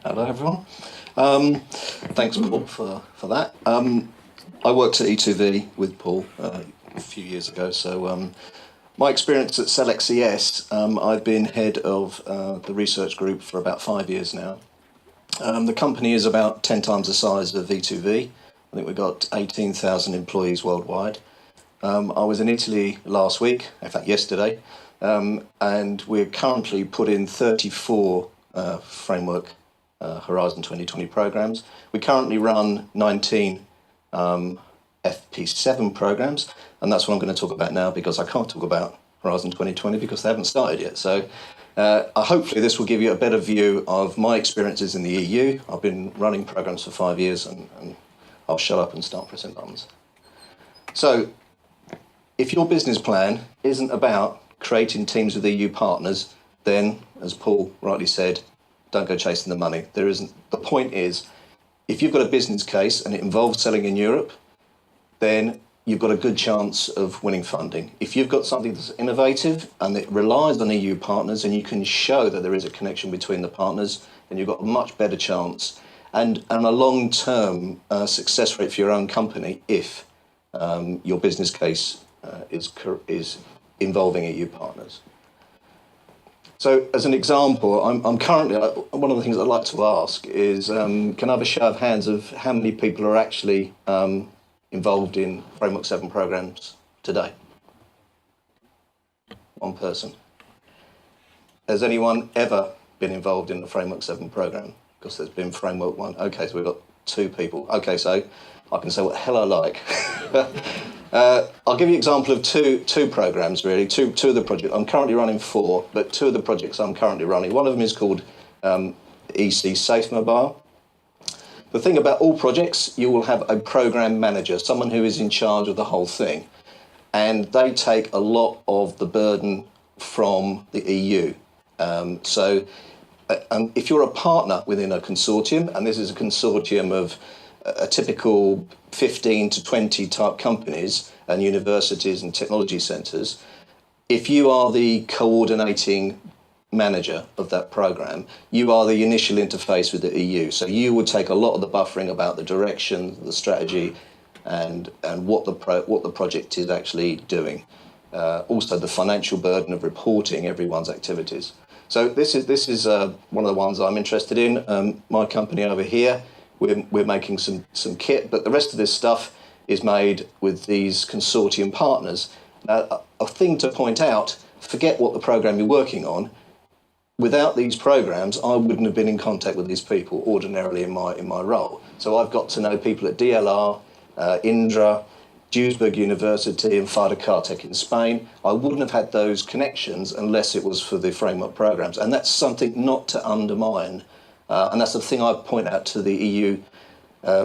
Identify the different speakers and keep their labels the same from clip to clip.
Speaker 1: Hello, everyone. Thanks, Paul, for that. I worked at E2V with Paul a few years ago, so my experience at Selex ES, I've been head of the research group for about 5 years now. The company is about 10 times the size of E2V. I think we've got 18,000 employees worldwide. I was in Italy last week, in fact yesterday, and we're currently put in 34 framework Horizon 2020 programs. We currently run 19 FP7 programs, and that's what I'm going to talk about now, because I can't talk about Horizon 2020 because they haven't started yet. So hopefully this will give you a better view of my experiences in the EU. I've been running programs for 5 years, and I'll shut up and start pressing buttons. So if your business plan isn't about creating teams with EU partners, then, as Paul rightly said, don't go chasing the money. There isn't. The point is, if you've got a business case and it involves selling in Europe, then you've got a good chance of winning funding. If you've got something that's innovative and it relies on EU partners and you can show that there is a connection between the partners, then you've got a much better chance and a long-term success rate for your own company if your business case is involving EU partners. So, as an example, I'm currently, one of the things I'd like to ask is, can I have a show of hands of how many people are actually involved in Framework 7 programs today? One person. Has anyone ever been involved in the Framework 7 program? Because there's been Framework 1. Okay, so we've got 2 people. Okay, so I can say what the hell I like. I'll give you an example of two programs, really, two of the projects. I'm currently running 4, but 2 of the projects I'm currently running. One of them is called EC Safe Mobile. The thing about all projects, you will have a program manager, someone who is in charge of the whole thing. And they take a lot of the burden from the EU. So if you're a partner within a consortium, and this is a consortium of a typical 15 to 20 type companies and universities and technology centres, if you are the coordinating manager of that programme, you are the initial interface with the EU. So you would take a lot of the buffering about the direction, the strategy, and what the project is actually doing. Also the financial burden of reporting everyone's activities. So this is one of the ones I'm interested in. My company over here, we're making some kit, but the rest of this stuff is made with these consortium partners. Now, a thing to point out, forget what the program you're working on. Without these programs, I wouldn't have been in contact with these people ordinarily in my role. So I've got to know people at DLR, Indra, Duisburg University and Cartec in Spain. I wouldn't have had those connections unless it was for the framework programs. And that's something not to undermine. And that's the thing I point out to the EU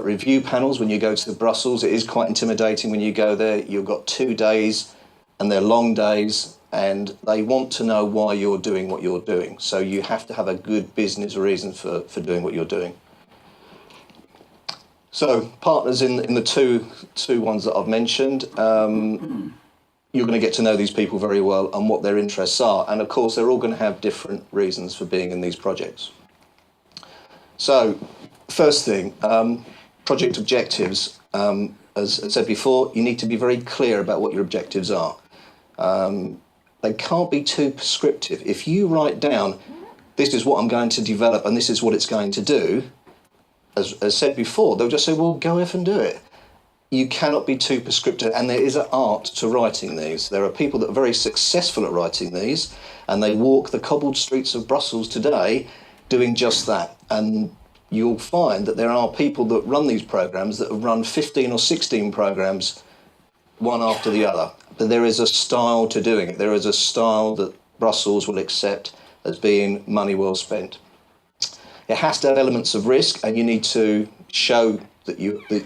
Speaker 1: review panels when you go to Brussels. It is quite intimidating when you go there. You've got 2 days and they're long days and they want to know why you're doing what you're doing. So you have to have a good business reason for doing what you're doing. So partners in the two ones that I've mentioned, you're going to get to know these people very well and what their interests are. And of course, they're all going to have different reasons for being in these projects. So first thing, project objectives. As I said before, you need to be very clear about what your objectives are. They can't be too prescriptive. If you write down, this is what I'm going to develop and this is what it's going to do, as said before, they'll just say, well, go off and do it. You cannot be too prescriptive, and there is an art to writing these. There are people that are very successful at writing these, and they walk the cobbled streets of Brussels today doing just that. And you'll find that there are people that run these programs that have run 15 or 16 programs, one after the other. But there is a style to doing it. There is a style that Brussels will accept as being money well spent. It has to have elements of risk, and you need to show that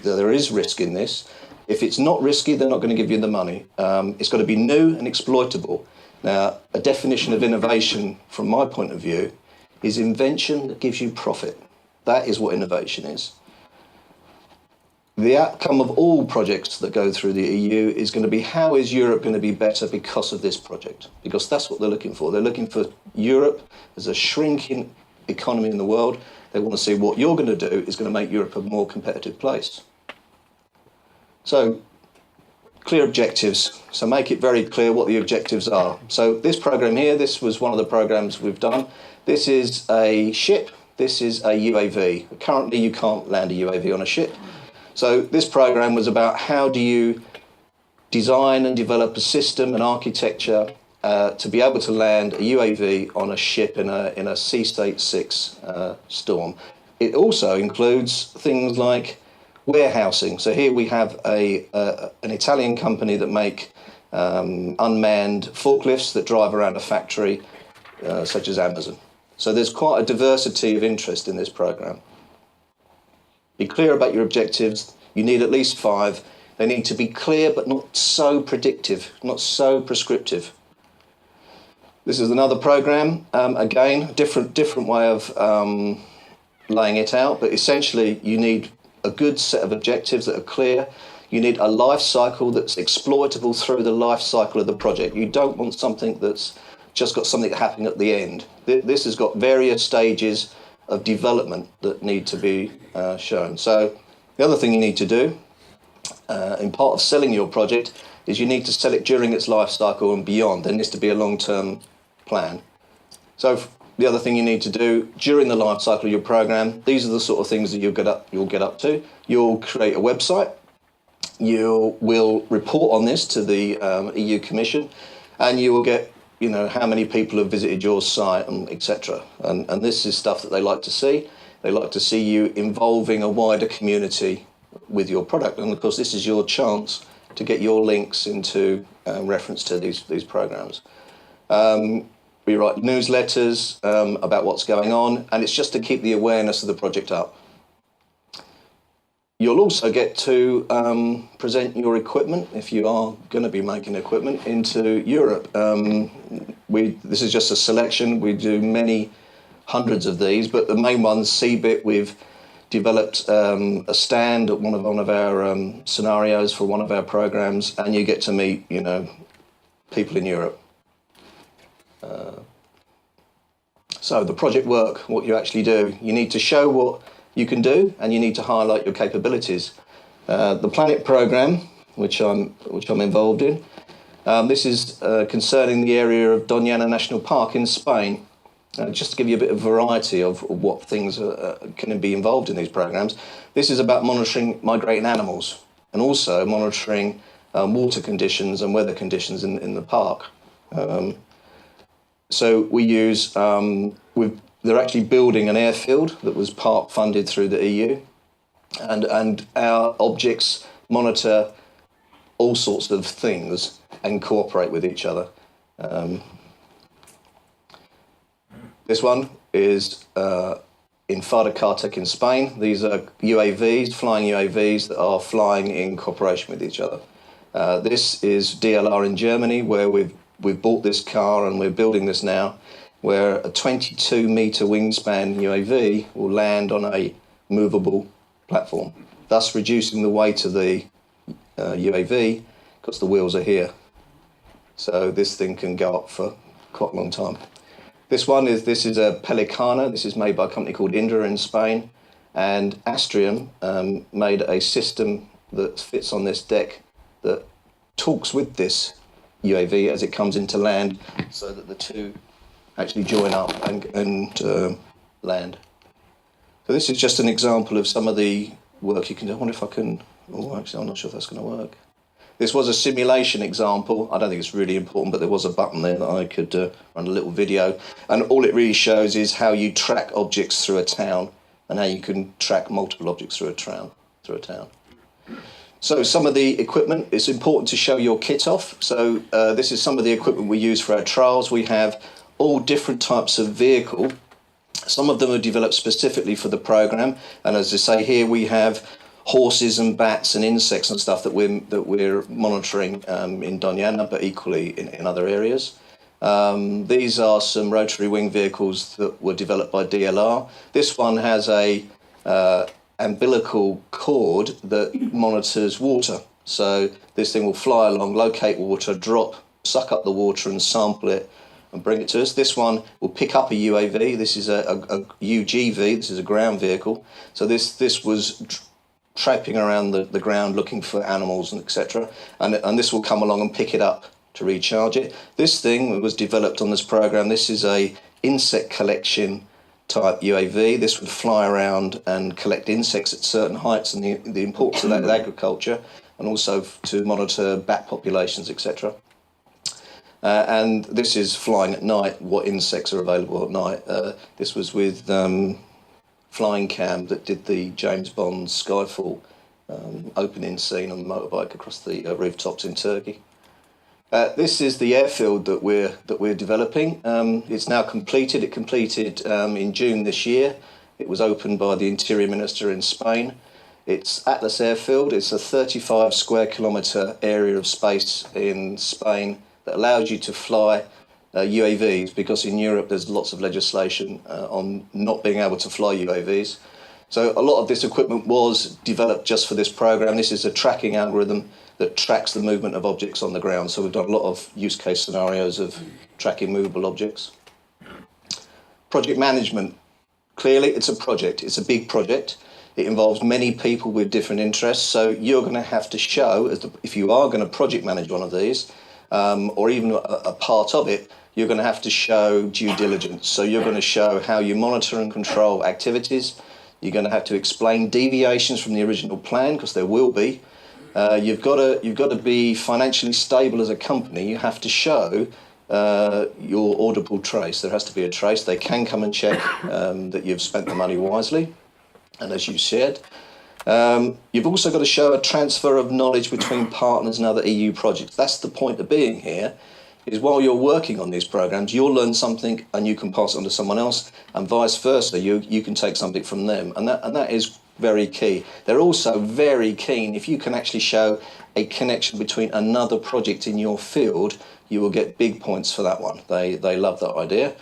Speaker 1: there is risk in this. If it's not risky, they're not going to give you the money. It's got to be new and exploitable. Now, a definition of innovation, from my point of view, is invention that gives you profit. That is what innovation is. The outcome of all projects that go through the EU is going to be, how is Europe going to be better because of this project? Because that's what they're looking for. They're looking for Europe as a shrinking economy in the world. They want to see what you're going to do is going to make Europe a more competitive place. So, clear objectives. So make it very clear what the objectives are. So this program here, this was one of the programs we've done. This is a ship. This is a UAV. Currently, you can't land a UAV on a ship. So this program was about how do you design and develop a system and architecture to be able to land a UAV on a ship in a Sea State 6 storm. It also includes things like warehousing. So here we have an Italian company that make unmanned forklifts that drive around a factory, such as Amazon. So there's quite a diversity of interest in this program. Be clear about your objectives. You need at least 5. They need to be clear, but not so predictive, not so prescriptive. This is another program. Again, different way of laying it out, but essentially you need a good set of objectives that are clear. You need a life cycle that's exploitable through the life cycle of the project. You don't want something that's just got something happening at the end. This has got various stages of development that need to be shown. So the other thing you need to do in part of selling your project is you need to sell it during its life cycle and beyond. There needs to be a long-term plan. So the other thing you need to do during the life cycle of your program, these are the sort of things that you'll get up to. You'll create a website. You will report on this to the EU Commission, and you will get, how many people have visited your site, and etc. And this is stuff that they like to see. They like to see you involving a wider community with your product, and of course this is your chance to get your links into reference to these programs. We write newsletters about what's going on, and it's just to keep the awareness of the project up. You'll also get to present your equipment, if you are going to be making equipment, into Europe. This is just a selection. We do many hundreds of these, but the main ones, CBIT, we've developed a stand at one of our scenarios for one of our programs, and you get to meet, people in Europe. So the project work, what you actually do, you need to show what you can do, and you need to highlight your capabilities. The Planet program, which I'm involved in, this is concerning the area of Doñana National Park in Spain. Just to give you a bit of variety of what things can be involved in these programs. This is about monitoring migrating animals and also monitoring water conditions and weather conditions in the park. So we use, they're actually building an airfield that was part funded through the EU, and our objects monitor all sorts of things and cooperate with each other. This one is in Fardacartec in Spain. These are UAVs, flying UAVs that are flying in cooperation with each other. This is DLR in Germany, where we've bought this car and we're building this now, where a 22-metre wingspan UAV will land on a movable platform, thus reducing the weight of the UAV because the wheels are here. So this thing can go up for quite a long time. This is a Pelicana. This is made by a company called Indra in Spain, and Astrium made a system that fits on this deck that talks with this UAV as it comes into land, so that the two actually join up and land. So this is just an example of some of the work you can do. I wonder if I can. Oh, actually, I'm not sure if that's going to work. This was a simulation example. I don't think it's really important, but there was a button there that I could run a little video. And all it really shows is how you track objects through a town and how you can track multiple objects through a town. So some of the equipment, it's important to show your kit off. So this is some of the equipment we use for our trials. We have all different types of vehicle. Some of them are developed specifically for the program. And as I say here, we have horses and bats and insects and stuff that we're monitoring in Doñana, but equally in other areas. These are some rotary wing vehicles that were developed by DLR. This one has a umbilical cord that monitors water. So this thing will fly along, locate water, drop, suck up the water and sample it and bring it to us. This one will pick up a UAV. This is a UGV. This is a ground vehicle. So this was trapping around the ground looking for animals and etc. And this will come along and pick it up to recharge it. This thing was developed on this program. This is a insect collection type UAV. This would fly around and collect insects at certain heights, and the importance of that in agriculture, and also to monitor bat populations, etc. And this is flying at night, what insects are available at night. This was with Flying Cam that did the James Bond Skyfall opening scene on the motorbike across the rooftops in Turkey. This is the airfield that we're developing. It's now completed. It completed in June this year. It was opened by the Interior Minister in Spain. It's Atlas Airfield. It's a 35 square kilometre area of space in Spain that allows you to fly UAVs, because in Europe there's lots of legislation on not being able to fly UAVs. So a lot of this equipment was developed just for this program. This is a tracking algorithm that tracks the movement of objects on the ground. So we've done a lot of use case scenarios of tracking movable objects. Project management. Clearly, it's a project. It's a big project. It involves many people with different interests. So you're going to have to show, if you are going to project manage one of these, or even a part of it, you're going to have to show due diligence. So you're going to show how you monitor and control activities. You're going to have to explain deviations from the original plan, because there will be. You've got to be financially stable as a company. You have to show your auditable trace. There has to be a trace. They can come and check that you've spent the money wisely, and as you said. You've also got to show a transfer of knowledge between partners and other EU projects. That's the point of being here, is while you're working on these programs, you'll learn something and you can pass it on to someone else, and vice versa. You can take something from them, and that is very key. They're also very keen, if you can actually show a connection between another project in your field, you will get big points for that one. They love that idea.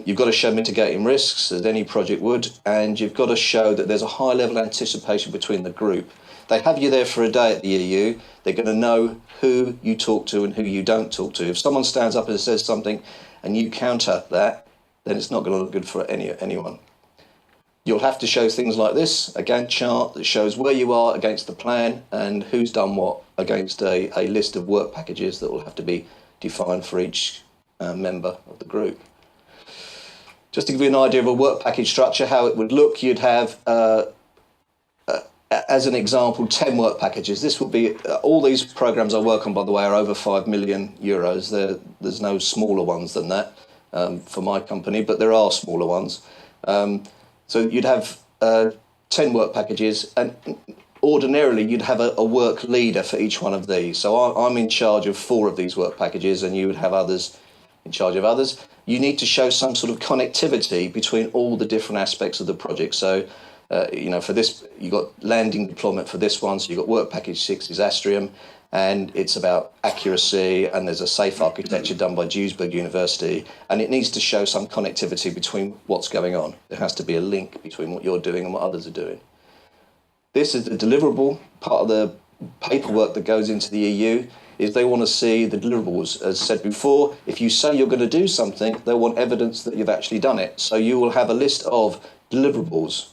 Speaker 1: You've got to show mitigating risks, as any project would, and you've got to show that there's a high level of anticipation between the group. They have you there for a day at the EU. They're going to know who you talk to and who you don't talk to. If someone stands up and says something and you counter that, then it's not going to look good for anyone. You'll have to show things like this, a Gantt chart that shows where you are against the plan and who's done what against a list of work packages that will have to be defined for each member of the group. Just to give you an idea of a work package structure, how it would look, you'd have, as an example, 10 work packages. This would be, all these programs I work on, by the way, are over 5 million euros. There's no smaller ones than that for my company, but there are smaller ones. So you'd have 10 work packages, and ordinarily you'd have a work leader for each one of these. So I'm in charge of 4 of these work packages, and you would have others in charge of others. You need to show some sort of connectivity between all the different aspects of the project. So, for this, you've got landing deployment for this one. So you've got work package 6 is Astrium, and it's about accuracy, and there's a safe architecture done by Duisburg University, and it needs to show some connectivity between what's going on. There has to be a link between what you're doing and what others are doing. This is the deliverable. Part of the paperwork that goes into the EU is they want to see the deliverables. As said before, if you say you're going to do something, they want evidence that you've actually done it. So you will have a list of deliverables.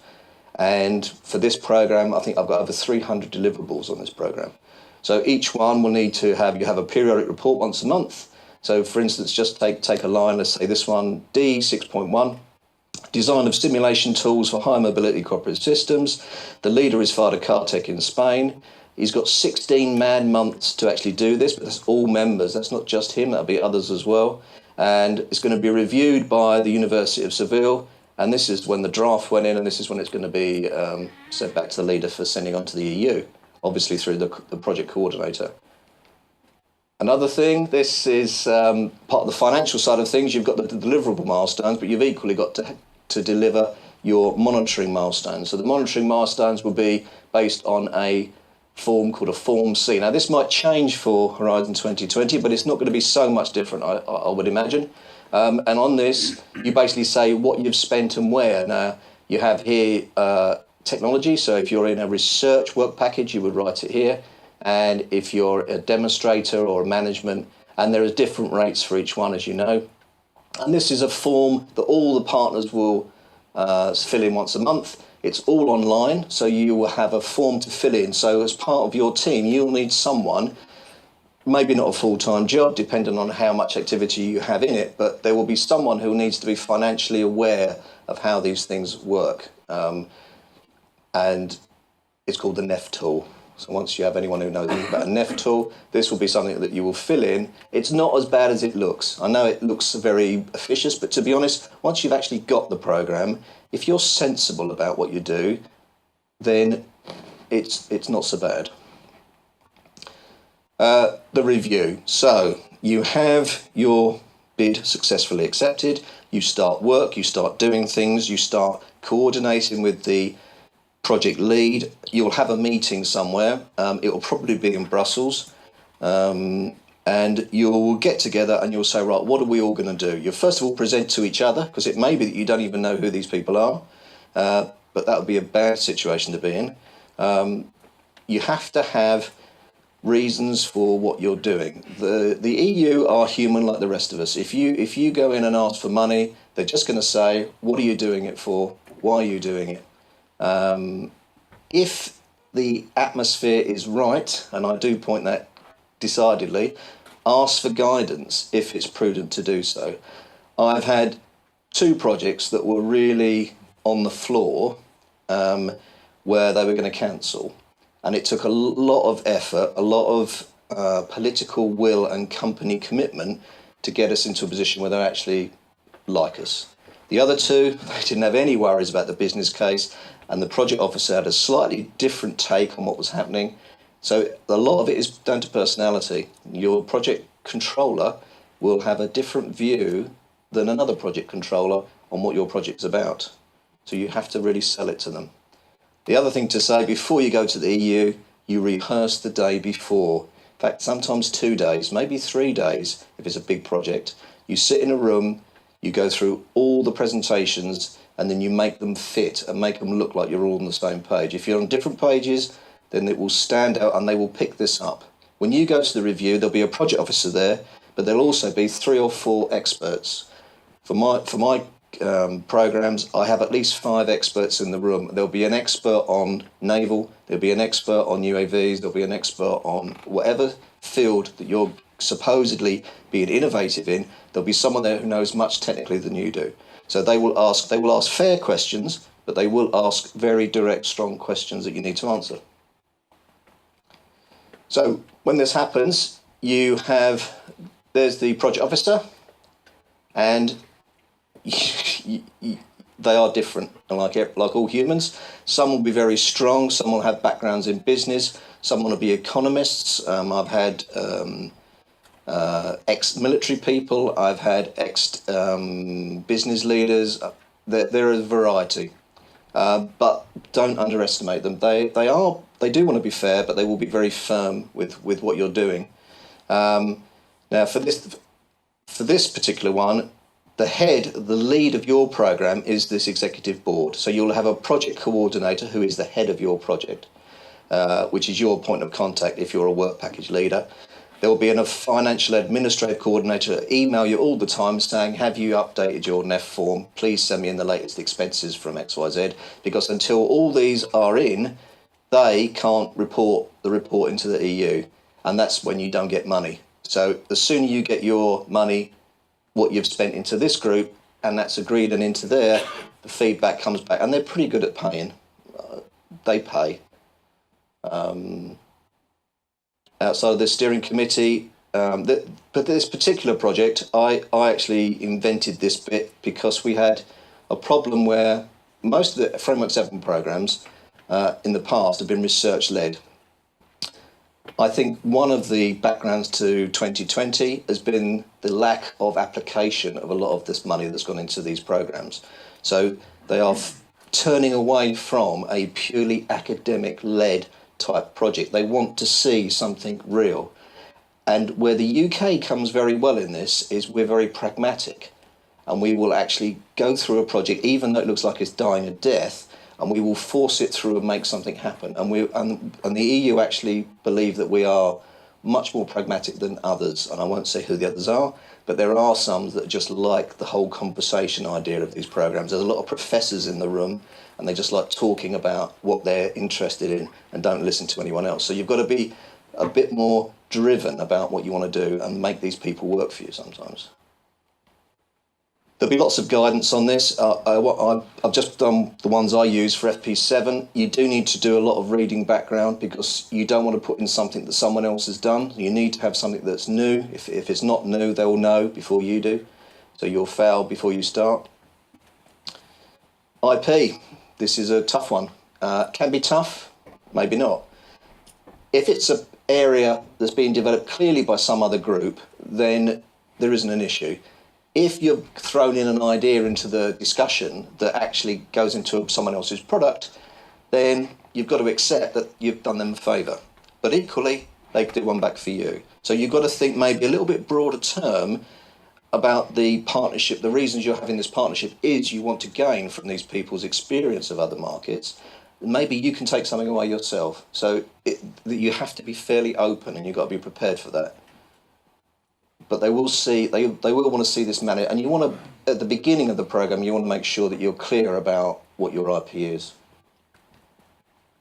Speaker 1: And for this program, I think I've got over 300 deliverables on this program. So each one will need to have, you have a periodic report once a month. So for instance, just take a line, let's say this one, D 6.1, design of simulation tools for high mobility cooperative systems. The leader is Farda Kartek in Spain. He's got 16 man months to actually do this, but that's all members. That's not just him, that'll be others as well. And it's going to be reviewed by the University of Seville. And this is when the draft went in, and this is when it's going to be sent back to the leader for sending on to the EU, obviously through the project coordinator. Another thing, this is part of the financial side of things. You've got the deliverable milestones, but you've equally got to deliver your monitoring milestones. So the monitoring milestones will be based on a form called a Form C. Now, this might change for Horizon 2020, but it's not going to be so much different, I would imagine. And on this, you basically say what you've spent and where. Now, you have here technology, so if you're in a research work package, you would write it here. And if you're a demonstrator or a management, and there are different rates for each one, as you know. And this is a form that all the partners will fill in once a month. It's all online, so you will have a form to fill in. So as part of your team, you'll need someone, maybe not a full-time job, depending on how much activity you have in it, but there will be someone who needs to be financially aware of how these things work. And it's called the NEF tool. So once you have anyone who knows about a NEF tool, this will be something that you will fill in. It's not as bad as it looks. I know it looks very officious, but to be honest, once you've actually got the program, if you're sensible about what you do, then it's not so bad. The review. So you have your bid successfully accepted. You start work, you start doing things, you start coordinating with the project lead. You'll have a meeting somewhere. It will probably be in Brussels. And you'll get together and you'll say, right, what are we all going to do? You'll first of all present to each other, because it may be that you don't even know who these people are. But that would be a bad situation to be in. You have to have reasons for what you're doing. The EU are human like the rest of us. If you go in and ask for money, they're just going to say, what are you doing it for? Why are you doing it? If the atmosphere is right, and I do point that decidedly, ask for guidance if it's prudent to do so. I've had 2 projects that were really on the floor where they were going to cancel. And it took a lot of effort, a lot of political will and company commitment to get us into a position where they actually like us. The other 2, they didn't have any worries about the business case, and the project officer had a slightly different take on what was happening. So a lot of it is down to personality. Your project controller will have a different view than another project controller on what your project's about. So you have to really sell it to them. The other thing to say, before you go to the EU, you rehearse the day before. In fact, sometimes 2 days, maybe 3 days if it's a big project. You sit in a room, you go through all the presentations, and then you make them fit and make them look like you're all on the same page. If you're on different pages, then it will stand out and they will pick this up. When you go to the review, there'll be a project officer there, but there'll also be 3 or 4 experts. For my programs, I have at least 5 experts in the room. There'll be an expert on naval, there'll be an expert on UAVs, there'll be an expert on whatever field that you're supposedly being innovative in. There'll be someone there who knows much technically than you do. So they will ask fair questions, but they will ask very direct, strong questions that you need to answer. So when this happens, there's the project officer, and they are different, like all humans. Some will be very strong, some will have backgrounds in business, some will be economists. I've had ex-military people, I've had ex-business leaders. There is a variety, but don't underestimate them. They do want to be fair, but they will be very firm with what you're doing. Now, for this particular one, the lead of your program is this executive board. So you'll have a project coordinator who is the head of your project, which is your point of contact if you're a work package leader. There will be a financial administrative coordinator email you all the time saying, have you updated your NEF form? Please send me in the latest expenses from XYZ, because until all these are in, they can't report the report into the EU, and that's when you don't get money. So the sooner you get your money, what you've spent into this group, and that's agreed and into there, the feedback comes back, and they're pretty good at paying. They pay. Outside of the steering committee, but this particular project, I actually invented this bit because we had a problem where most of the Framework 7 programs in the past have been research-led. I think one of the backgrounds to 2020 has been the lack of application of a lot of this money that's gone into these programs. So they are turning away from a purely academic-led type project. They want to see something real. And where the UK comes very well in this is we're very pragmatic, and we will actually go through a project, even though it looks like it's dying a death, and we will force it through and make something happen. And the EU actually believe that we are much more pragmatic than others, and I won't say who the others are, but there are some that just like the whole conversation idea of these programs. There's a lot of professors in the room, and they just like talking about what they're interested in and don't listen to anyone else. So you've got to be a bit more driven about what you want to do and make these people work for you sometimes. There'll be lots of guidance on this. I've just done the ones I use for FP7. You do need to do a lot of reading background because you don't want to put in something that someone else has done. You need to have something that's new. If it's not new, they will know before you do. So you'll fail before you start. IP. This is a tough one. Can be tough, maybe not. If it's an area that's being developed clearly by some other group, then there isn't an issue. If you've thrown in an idea into the discussion that actually goes into someone else's product, then you've got to accept that you've done them a favour. But equally, they could do one back for you. So you've got to think maybe a little bit broader term about the partnership. The reasons you're having this partnership is you want to gain from these people's experience of other markets. Maybe you can take something away yourself. So you have to be fairly open, and you've got to be prepared for that. But they will see, they will want to see this managed, and you want to, at the beginning of the program, you want to make sure that you're clear about what your IP is.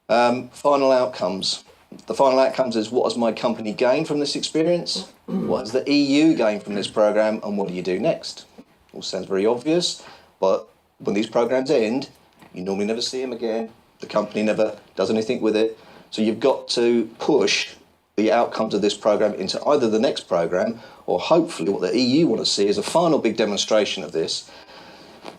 Speaker 1: Final outcomes. The final outcomes is, what has my company gained from this experience? What has the EU gained from this program, and what do you do next? All sounds very obvious, but when these programs end, you normally never see them again. The company never does anything with it. So you've got to push the outcomes of this program into either the next program, or hopefully what the EU want to see is a final big demonstration of this,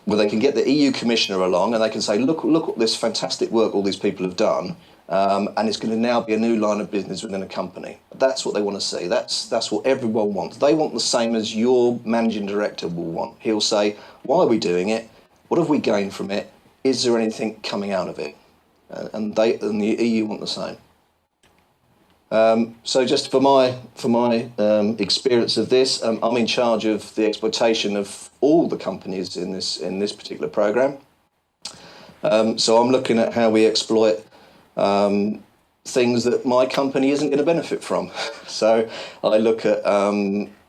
Speaker 1: where they can get the EU commissioner along and they can say, look what this fantastic work all these people have done, and it's going to now be a new line of business within a company. That's what they want to see. That's what everyone wants. They want the same as your managing director will want. He'll say, why are we doing it? What have we gained from it? Is there anything coming out of it? And the EU want the same. So just for my experience of this, I'm in charge of the exploitation of all the companies in this particular program. So I'm looking at how we exploit things that my company isn't going to benefit from. So I look at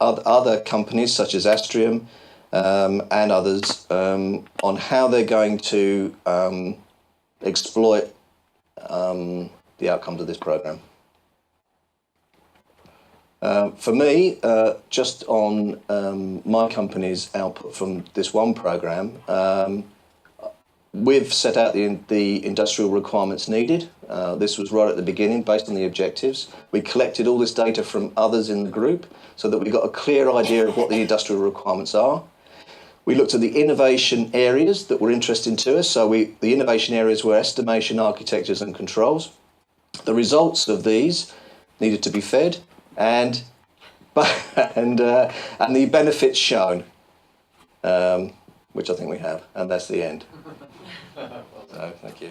Speaker 1: other companies such as Astrium and others on how they're going to exploit the outcomes of this program. For me, just on my company's output from this one program, we've set out the industrial requirements needed. This was right at the beginning, based on the objectives. We collected all this data from others in the group so that we got a clear idea of what the industrial requirements are. We looked at the innovation areas that were interesting to us. So the innovation areas were estimation, architectures and controls. The results of these needed to be fed, and the benefits shown, which I think we have, and that's the end. So, thank you.